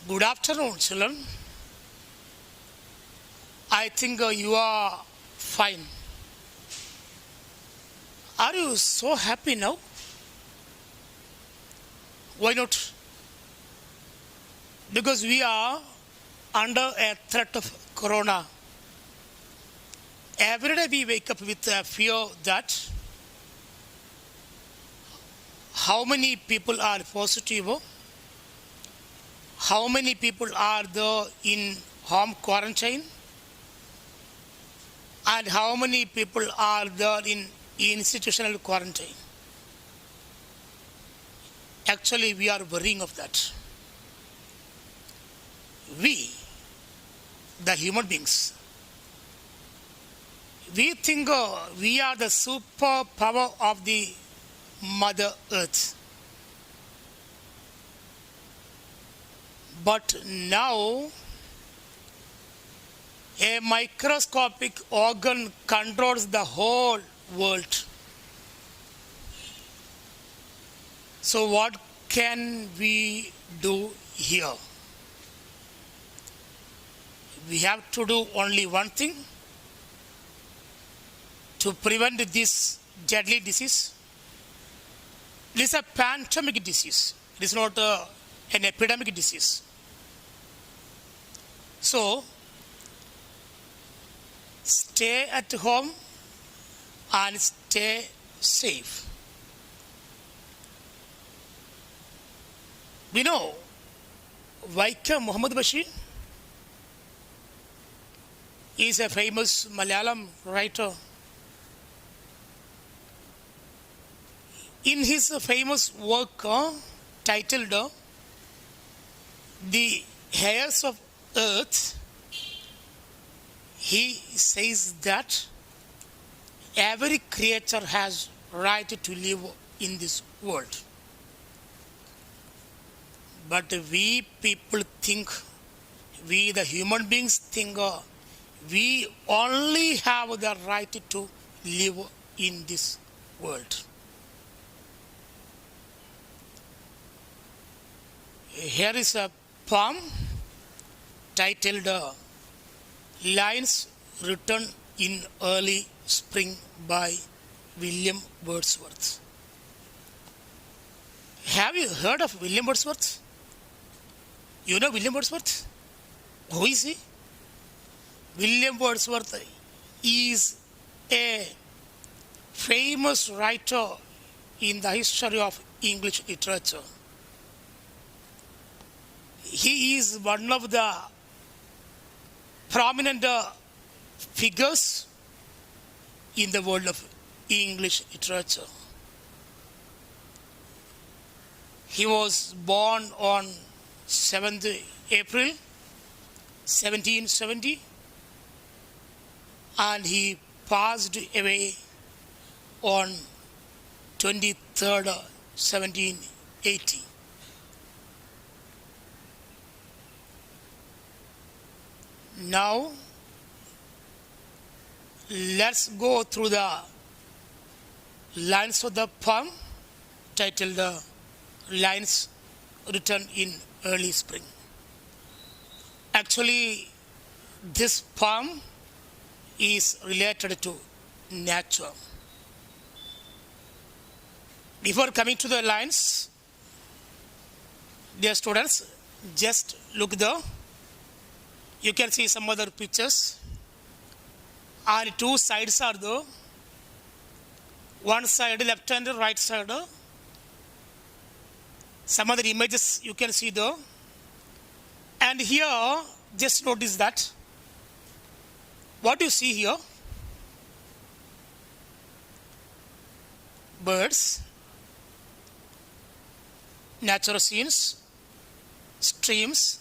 Good afternoon, children. I think you are fine. Are you so happy now? Why not? Because we are under a threat of corona. Every day we wake up with a fear that how many people are positive, how many people are there in home quarantine, and how many people are there in institutional quarantine. Actually, we are worrying of that. We, the human beings, we think we are the superpower of the Mother Earth. But now, a microscopic organ controls the whole world. So, what can we do here? We have to do only one thing to prevent this deadly disease. It is a pandemic disease. It is not an epidemic disease. So, stay at home and stay safe. We know Vaikam Muhammad Bashir is a famous Malayalam writer. In his famous work titled The Hairs of Earth, he says that every creature has right to live in this world. But we people think, we the human beings think we only have the right to live in this world. Here is a poem titled Lines Written in Early Spring by William Wordsworth. Have you heard of William Wordsworth? You know William Wordsworth? Who is he? William Wordsworth is a famous writer in the history of English literature. He is one of the prominent figures in the world of English literature. He was born on 7th April 1770 and he passed away on 23rd 1780. Now, let's go through the lines of the poem titled Lines Written in Early Spring. Actually, this poem is related to nature. Before coming to the lines, dear students, just look there. You can see some other pictures. And two sides are there. One side, left hand, right side. Some other images you can see there. And here, just notice that. What you see here? Birds, natural scenes, streams,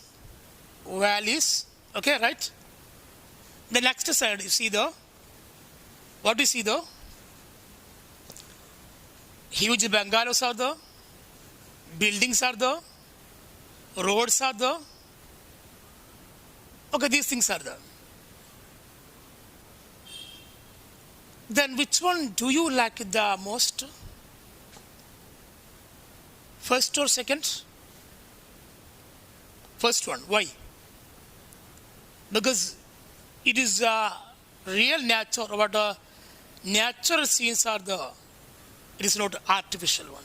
valleys. Okay, right? The next side, you see the, what do you see there? Huge bungalows are there, buildings are there, roads are there. Okay, these things are there. Then which one do you like the most? First or second? First one. Why? Because it is a real nature, but natural scenes are the, it is not artificial one.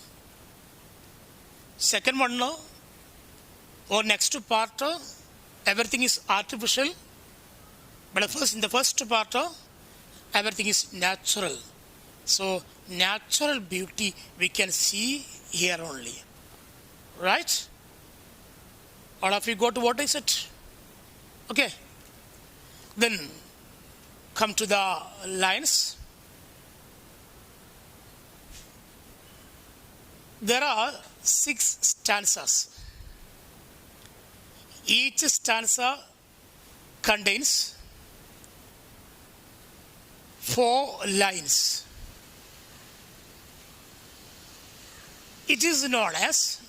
Second one, no, or next part, everything is artificial, but first in the first part, everything is natural. So natural beauty we can see here only, right? All of you got what I said? Okay. Then come to the lines. There are 6 stanzas. Each stanza contains 4 lines. It is known as,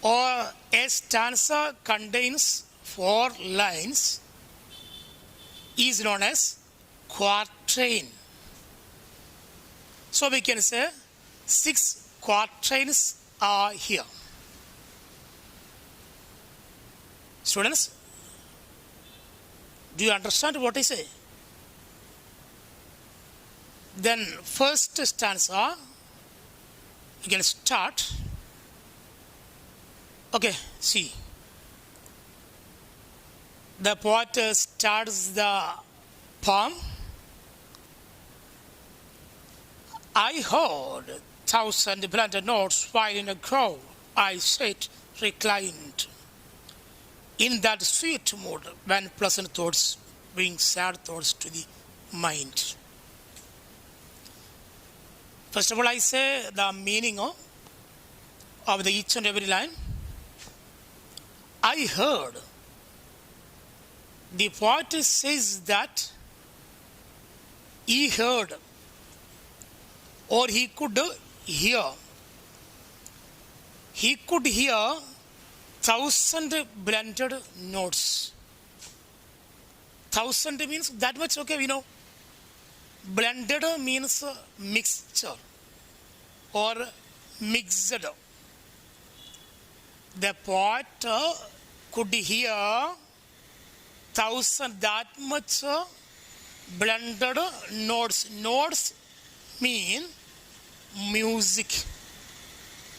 or a stanza contains 4 lines is known as quatrain. So we can say 6 quatrains are here. Students, do you understand what I say? Then first stanza, you can start. Okay, see. The poet starts the poem. I heard 1,000 blended notes while in a grove I sat reclined. In that sweet mood when pleasant thoughts bring sad thoughts to the mind. First of all, I say the meaning of the each and every line. I heard. The poet says that he heard or he could hear. He could hear 1,000 blended notes. 1,000 means that much, okay, we know. Blended means mixture or mixed. The poet could hear 1,000 that much blended notes. Notes mean music.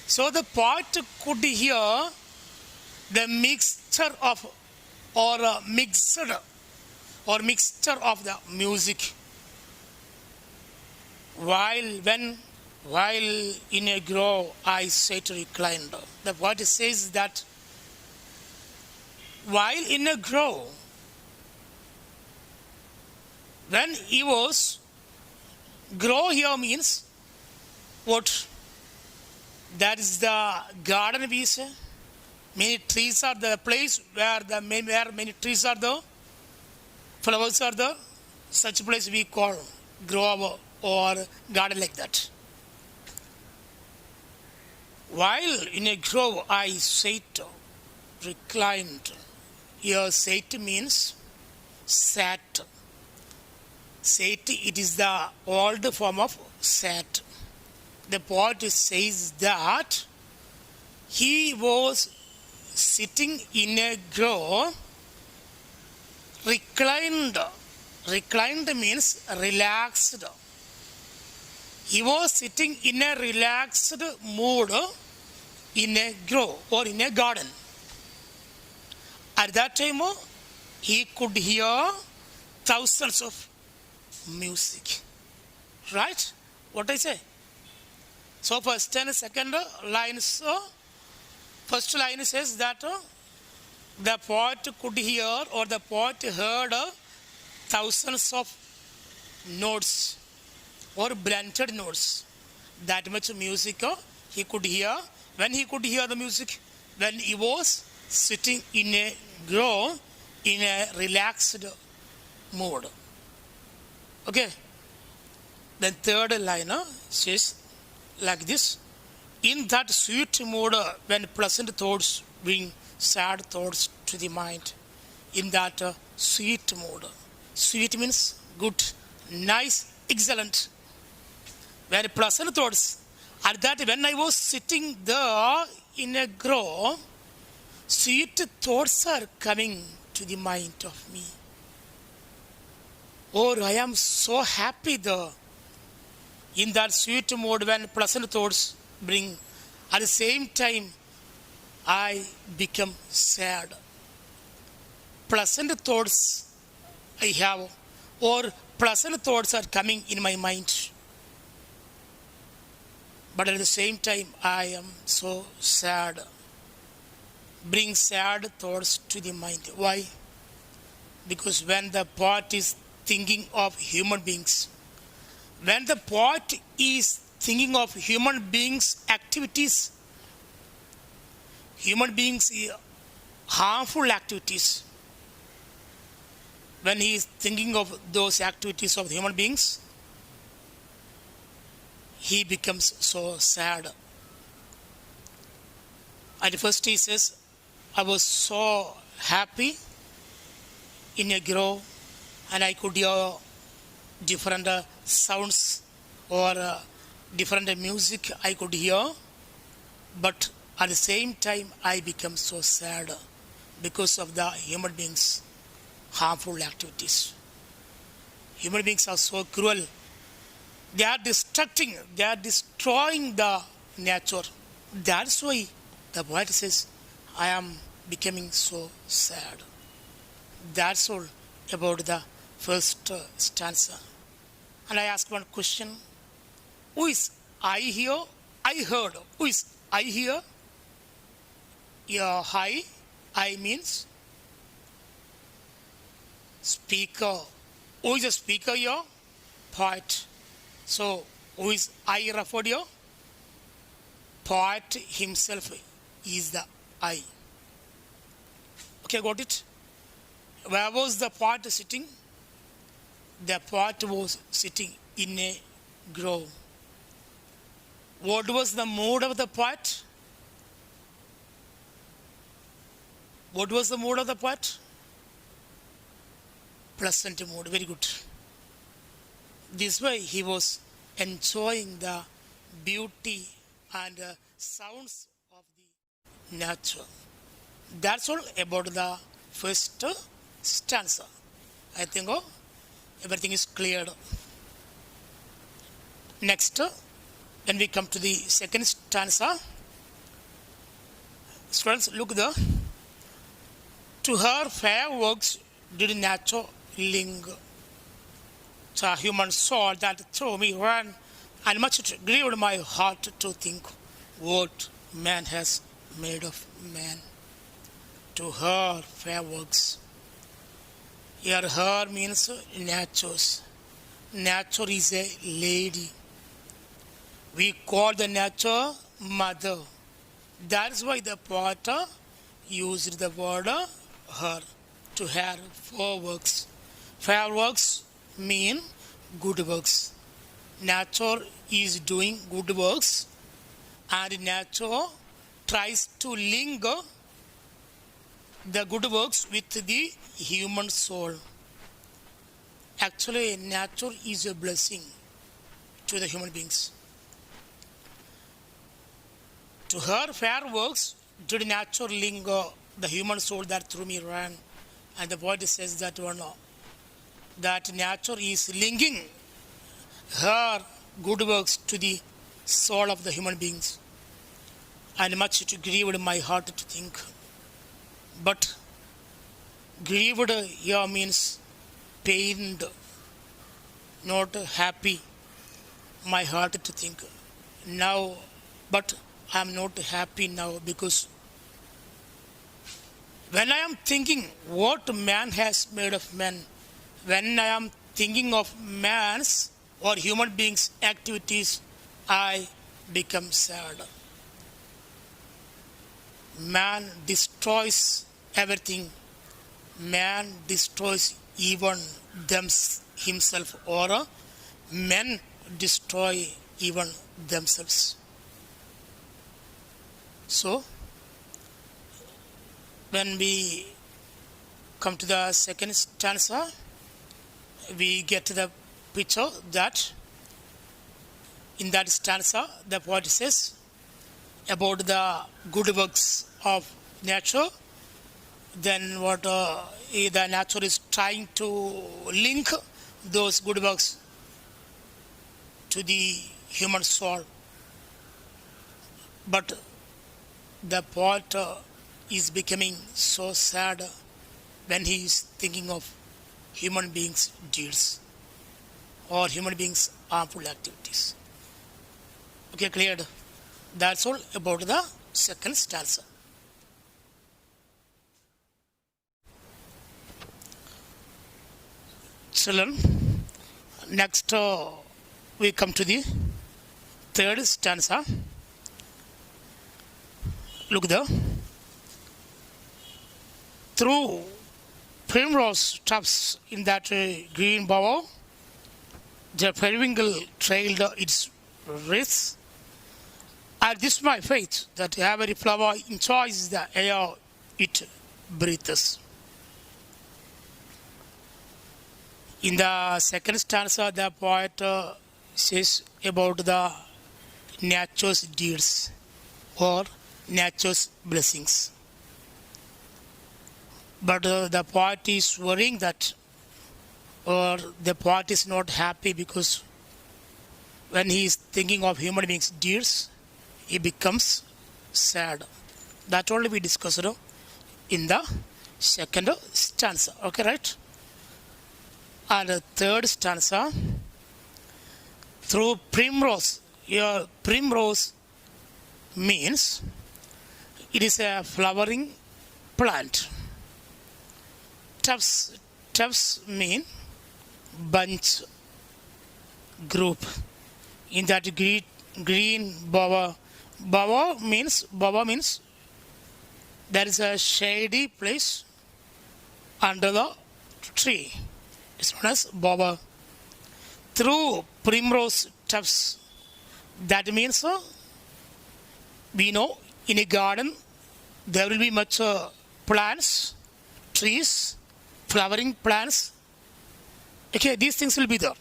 So the poet could hear the mixture of or mixture of the music while in a grove I sat reclined. The poet says that while in a grove, when he was, grove here means what? That is the garden we say. Many trees are the place where many trees are there, flowers are there. Such place we call grove or garden like that. While in a grove I sat reclined. Here sat means sat. Sat, it is the old form of sat. The poet says that he was sitting in a grove, reclined. Reclined means relaxed. He was sitting in a relaxed mood in a grove or in a garden. At that time, he could hear thousands of music. Right? What I say? So first and second lines, first line says that the poet could hear or the poet heard thousands of notes or blended notes. That much music he could hear. When he could hear the music? When he was sitting in a grove in a relaxed mood. Okay. Then third line says like this. In that sweet mood when pleasant thoughts bring sad thoughts to the mind. In that sweet mood. Sweet means good, nice, excellent. Very pleasant thoughts. At that when I was sitting there in a grove, sweet thoughts are coming to the mind of me. Oh, I am so happy though. In that sweet mood when pleasant thoughts bring, at the same time I become sad. Pleasant thoughts I have, or pleasant thoughts are coming in my mind. But at the same time I am so sad. Bring sad thoughts to the mind. Why? Because when the poet is thinking of human beings, when the poet is thinking of human beings' activities, human beings' harmful activities, when he is thinking of those activities of human beings, he becomes so sad. At first he says, I was so happy in a grove and I could hear different sounds or different music I could hear, but at the same time I become so sad because of the human beings' harmful activities. Human beings are so cruel. They are destroying the nature. That's why the poet says, I am becoming so sad. That's all about the first stanza. And I ask one question. Who is I here? I heard. Who is I here? Your I means speaker. Who is the speaker here? Poet. So, who is I referred here? Poet himself is the I. Okay, got it? Where was the poet sitting? The poet was sitting in a grove. What was the mood of the poet? What was the mood of the poet? Pleasant mood. Very good. This way he was enjoying the beauty and sounds of the nature. That's all about the first stanza. I think everything is cleared. Next, when we come to the second stanza, students, look there. To her fair works did nature linger. The human soul that through me ran, and much it grieved my heart to think what man has made of man. To her fair works. Here her means natures. Nature is a lady. We call the nature mother. That's why the poet used the word her. To her fair works. Fair works mean good works. Nature is doing good works and nature tries to link the good works with the human soul. Actually, nature is a blessing to the human beings. To her fair works did nature link the human soul that through me ran. And the poet says that one, that nature is linking her good works to the soul of the human beings. And much it grieved my heart to think. But grieved here means pained, not happy. My heart to think. Now, but I am not happy now because when I am thinking what man has made of man, when I am thinking of man's or human beings' activities, I become sad. Man destroys everything. Man destroys even himself, or men destroy even themselves. So, when we come to the second stanza, we get the picture that in that stanza the poet says about the good works of nature, then what the nature is trying to link those good works to the human soul. But the poet is becoming so sad when he is thinking of human beings' deeds or human beings' harmful activities. Okay, cleared? That's all about the second stanza. Children, next we come to the third stanza. Look there. Through primrose tufts in that green bower, the periwinkle trailed its wreaths. And this my faith, that every flower enjoys the air it breathes. In the second stanza, the poet says about the nature's deeds or nature's blessings. But the poet is worrying that, or the poet is not happy because when he is thinking of human beings' deeds, he becomes sad. That only we discussed in the second stanza. Okay, right? And the third stanza, through primrose. Here, primrose means it is a flowering plant. Tufts mean bunch, group. In that green bower, bower means there is a shady place under the tree. It's known as bower. Through primrose tufts, that means we know in a garden there will be much plants, trees, flowering plants. Okay, these things will be there.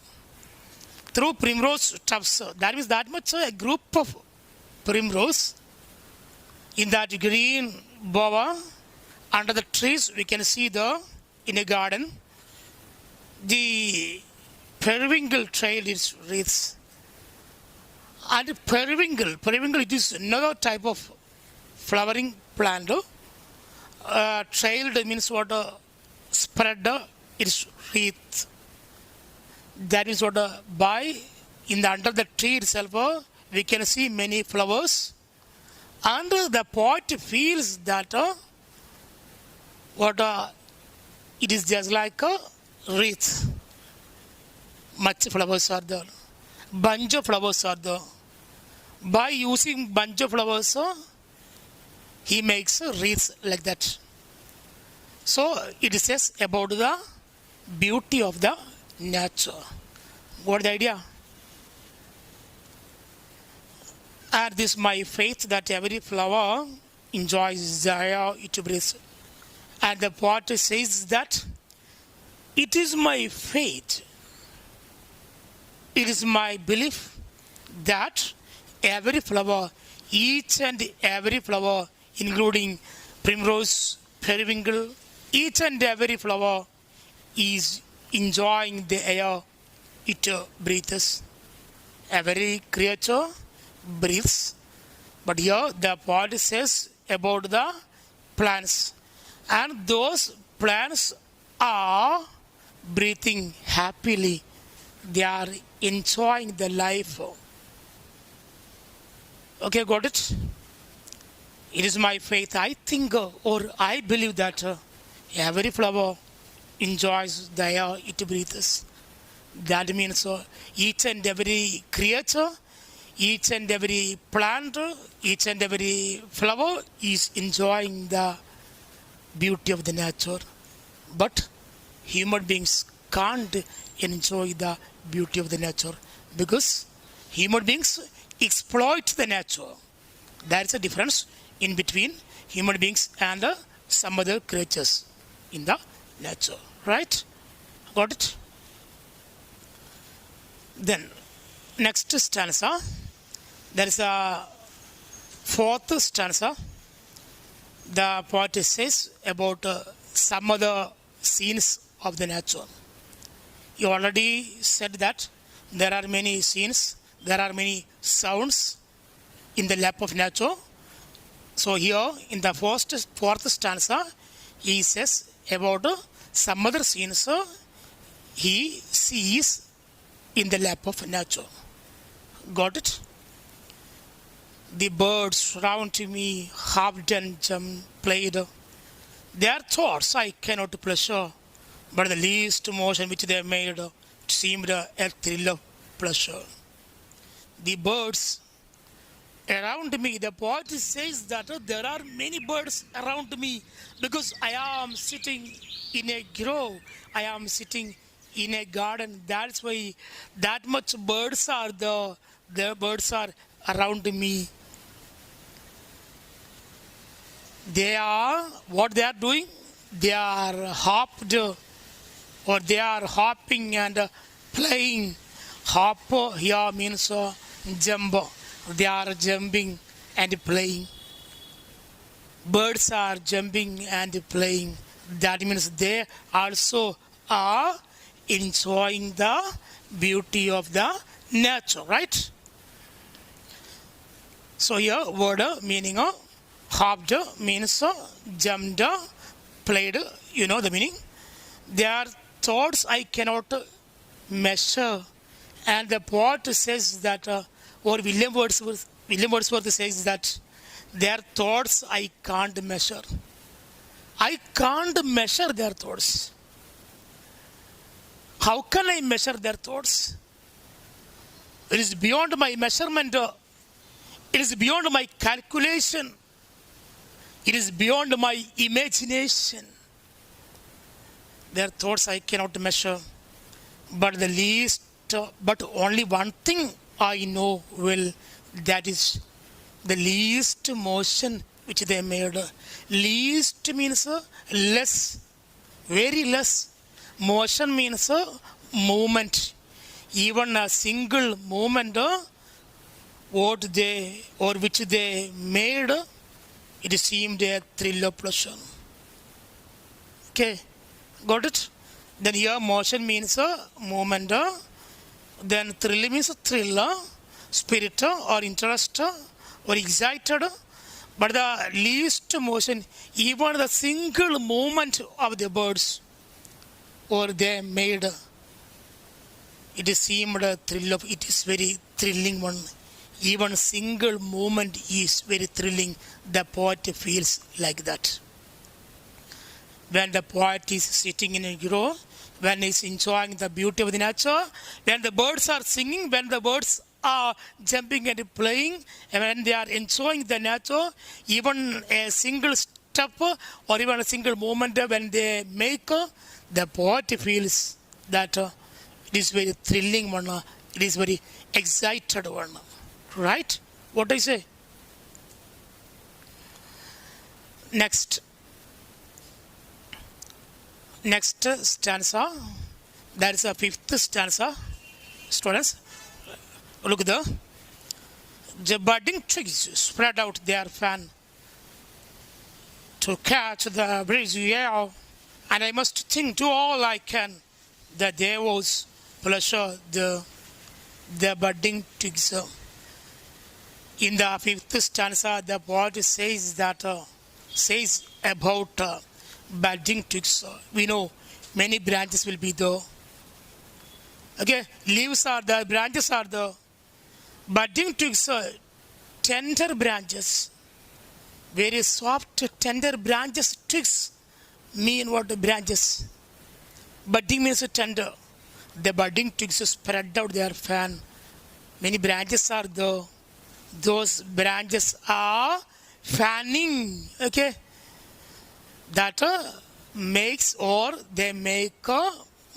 Through primrose tufts, that means that much a group of primrose in that green bower under the trees. We can see in a garden the periwinkle trail is wreaths. And periwinkle it is another type of flowering plant. Trailed means what? Spread its wreath. That is what by in the under the tree itself we can see many flowers, and the poet feels that it is just like a wreath. Much flowers are there, bunch of flowers are there. By using bunch of flowers, he makes a wreath like that. So it says about the beauty of the nature. What the idea? And this my faith, that every flower enjoys the air it breathes. And the poet says that it is my faith, it is my belief that every flower, each and every flower, including primrose, periwinkle, each and every flower is enjoying the air it breathes. Every creature breathes. But here the poet says about the plants. And those plants are breathing happily. They are enjoying the life. Okay, got it? It is my faith. I think or I believe that every flower enjoys the air it breathes. That means each and every creature, each and every plant, each and every flower is enjoying the beauty of the nature. But human beings can't enjoy the beauty of the nature because human beings exploit the nature. There is a difference in between human beings and some other creatures in the nature. Right? Got it? Then, next stanza, there is a fourth stanza. the poet says about some other scenes of the nature. You already said that there are many scenes, there are many sounds in the lap of nature. So here in the fourth stanza, he says about some other scenes he sees in the lap of nature. Got it? The birds round me hopped and jumped, played. Their thoughts I cannot pleasure, but the least motion which they made seemed a thrill of pleasure. The birds around me, the poet says that there are many birds around me because I am sitting in a grove, I am sitting in a garden. That's why that much birds are the birds are around me. They are what they are doing, they are hopped or they are hopping and playing. Hop here means jump. They are jumping and playing. Birds are jumping and playing. That means they also are enjoying the beauty of the nature, right? So here word meaning hopped means jumped, played, you know the meaning. Their thoughts I cannot measure. And the poet says that, or William Wordsworth says that their thoughts I can't measure. I can't measure their thoughts. How can I measure their thoughts? It is beyond my measurement. It is beyond my calculation. It is beyond my imagination. Their thoughts I cannot measure. But only one thing I know well, that is the least motion which they made. Least means less, very less. Motion means movement. Even a single movement, which they made, it seemed a thrill of pleasure. Okay, got it? Then here motion means movement. Then thrill means thrill, spirit or interest or excited. But the least motion, even the single movement of the birds, or they made, it seemed a thrill of, it is very thrilling one. Even single movement is very thrilling. The poet feels like that. When the poet is sitting in a grove, when he is enjoying the beauty of the nature, when the birds are singing, when the birds are jumping and playing, and when they are enjoying the nature, even a single step or even a single moment when they make, the poet feels that it is very thrilling one, it is very excited one. Right? What I say? Next stanza, that is a fifth stanza. Students, look there. The budding trees spread out their fan to catch the breezy air, and I must think to all I can that there was pleasure the budding twigs. In the fifth stanza, the poet says that says about budding twigs. We know many branches will be there. Okay, leaves are there, branches are there. Budding twigs are tender branches, very soft, tender branches. Twigs mean what? Branches. Budding means tender. The budding twigs spread out their fan. Many branches are there. Those branches are fanning. Okay, that makes or they make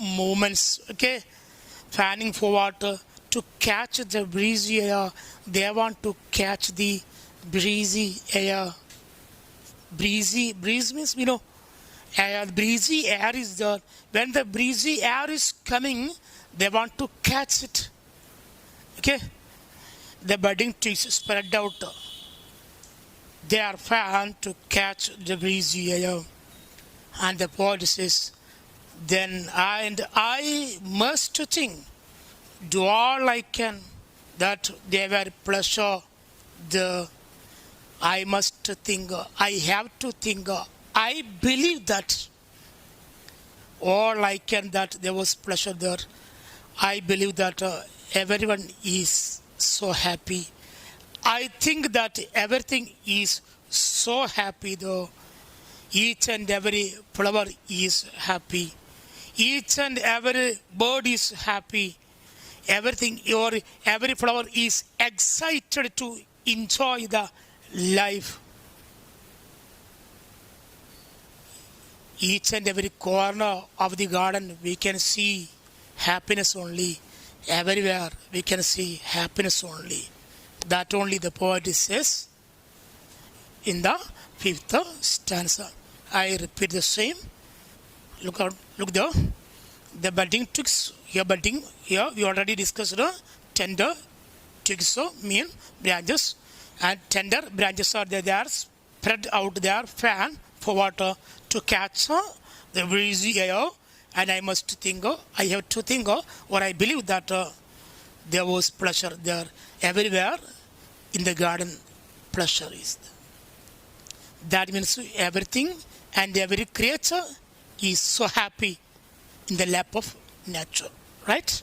movements. Okay, fanning forward to catch the breezy air. They want to catch the breezy air. Breeze means, you know, air. Breezy air is there. When the breezy air is coming, they want to catch it. Okay, the budding trees spread out their fan to catch the breezy air. And the poet says, then I must think, do all I can, that they were pleasure the I must think, I have to think, I believe that all I can that there was pleasure there. I believe that everyone is so happy. I think that everything is so happy though. Each and every flower is happy. Each and every bird is happy. Everything, every flower is excited to enjoy the life. Each and every corner of the garden we can see happiness only. Everywhere we can see happiness only. That only the poet says in the fifth stanza. I repeat the same. Look out, look there. The budding twigs here, budding here. We already discussed the tender twigs mean branches, and tender branches are there. They are spread out their fan for water to catch the breezy air. And I must think, I have to think, or I believe that there was pleasure there. Everywhere in the garden, pleasure is there. That means everything and every creature is so happy in the lap of nature. Right?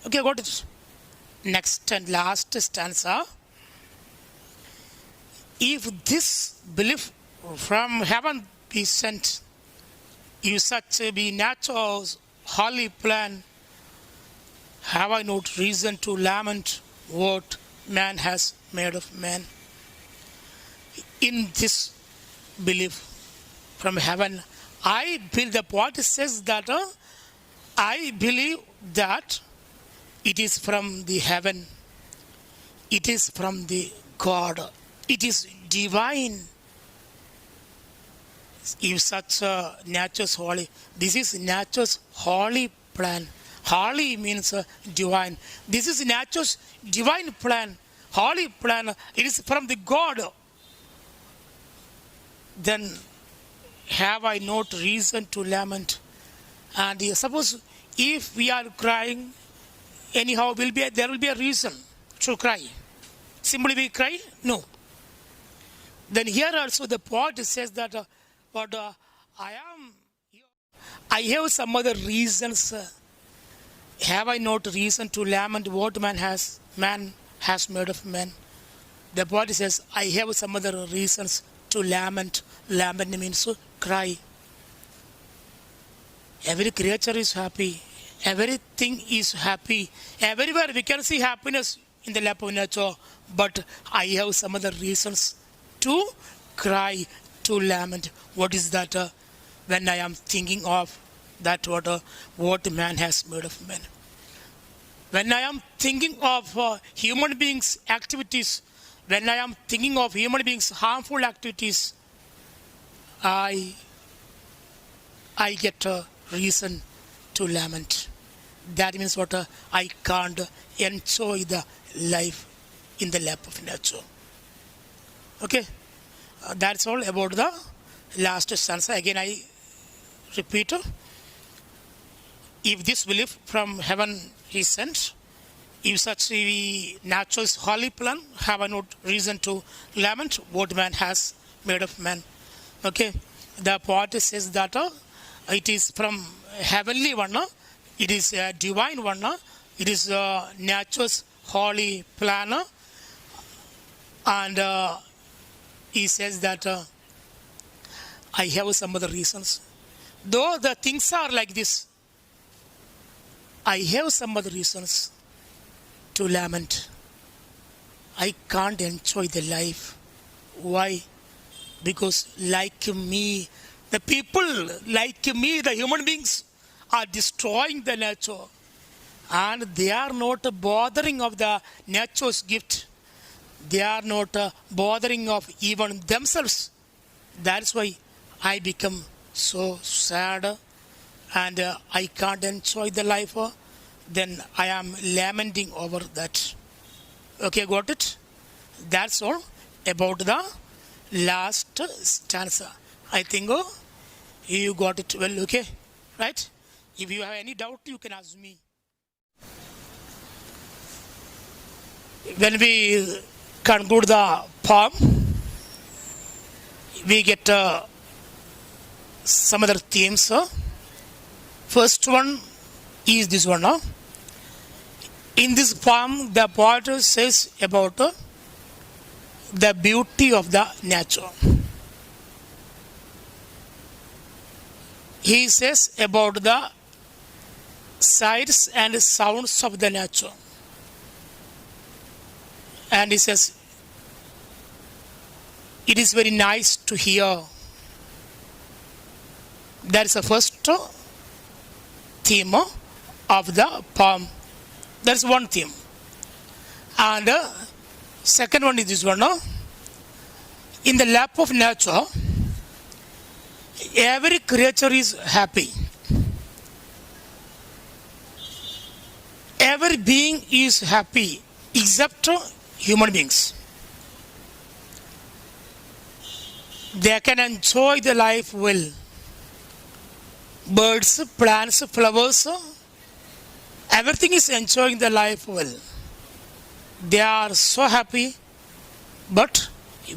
Okay, got it. Next and last stanza. If this belief from heaven be sent, if such be nature's holy plan, have I not reason to lament what man has made of man? In this belief from heaven, I believe, the poet says that I believe that it is from the heaven, it is from the God, it is divine. If such nature's holy, this is nature's holy plan. Holy means divine. This is nature's divine plan, holy plan. It is from the God. Then have I not reason to lament? And suppose if we are crying, anyhow there will be a reason to cry. Simply we cry? No. Then here also the poet says that but I have some other reasons. Have I not reason to lament what man has made of man? The poet says, I have some other reasons to lament. Lament means to cry. Every creature is happy. Everything is happy. Everywhere we can see happiness in the lap of nature. But I have some other reasons to cry, to lament. What is that? When I am thinking of that what man has made of man. When I am thinking of human beings' activities, when I am thinking of human beings' harmful activities, I get a reason to lament. That means what? I can't enjoy the life in the lap of nature. Okay, that's all about the last stanza. Again, I repeat. If this belief from heaven is sent, if such nature's holy plan, have I not reason to lament what man has made of man? Okay, the poet says that it is from heavenly one, it is a divine one, it is nature's holy plan, and he says that I have some other reasons. Though the things are like this, I have some other reasons to lament. I can't enjoy the life. Why? Because like me, the people like me, the human beings are destroying the nature. And they are not bothering of the nature's gift. They are not bothering of even themselves. That's why I become so sad and I can't enjoy the life. Then I am lamenting over that. Okay, got it? That's all about the last stanza. I think you got it well, okay? Right? If you have any doubt, you can ask me. When we conclude the poem, we get some other themes. First one is this one. In this poem, the poet says about the beauty of the nature. He says about the sights and sounds of the nature. And he says, it is very nice to hear. That is the first theme of the poem. That is one theme. And second one is this one. In the lap of nature, every creature is happy. Every being is happy except human beings. They can enjoy the life well. Birds, plants, flowers, everything is enjoying the life well. They are so happy, but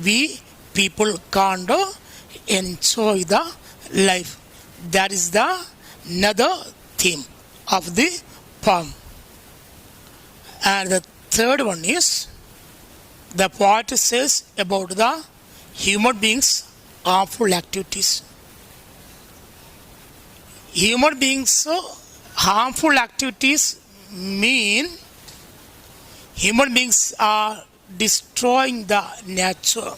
we people can't enjoy the life. That is the another theme of the poem. And the third one is the poet says about the human beings' harmful activities. Human beings' harmful activities mean human beings are destroying the nature,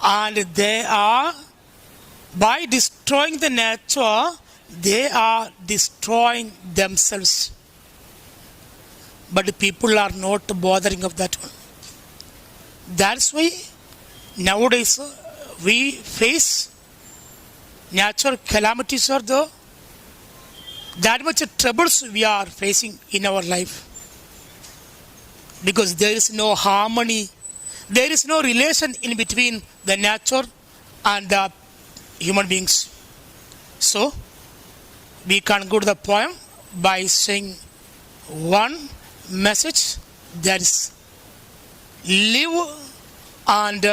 and they are, by destroying the nature, they are destroying themselves. But people are not bothering of that one. That's why nowadays we face natural calamities are there. That much troubles we are facing in our life. Because there is no harmony. There is no relation in between the nature and the human beings. So, we conclude the poem by saying one message, that is, live and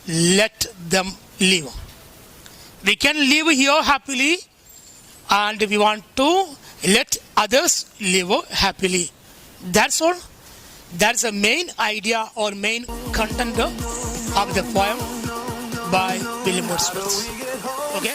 let them live. We can live here happily, and we want to let others live happily. That's all. That's the main idea or main content of the poem by William Wordsworth. Okay?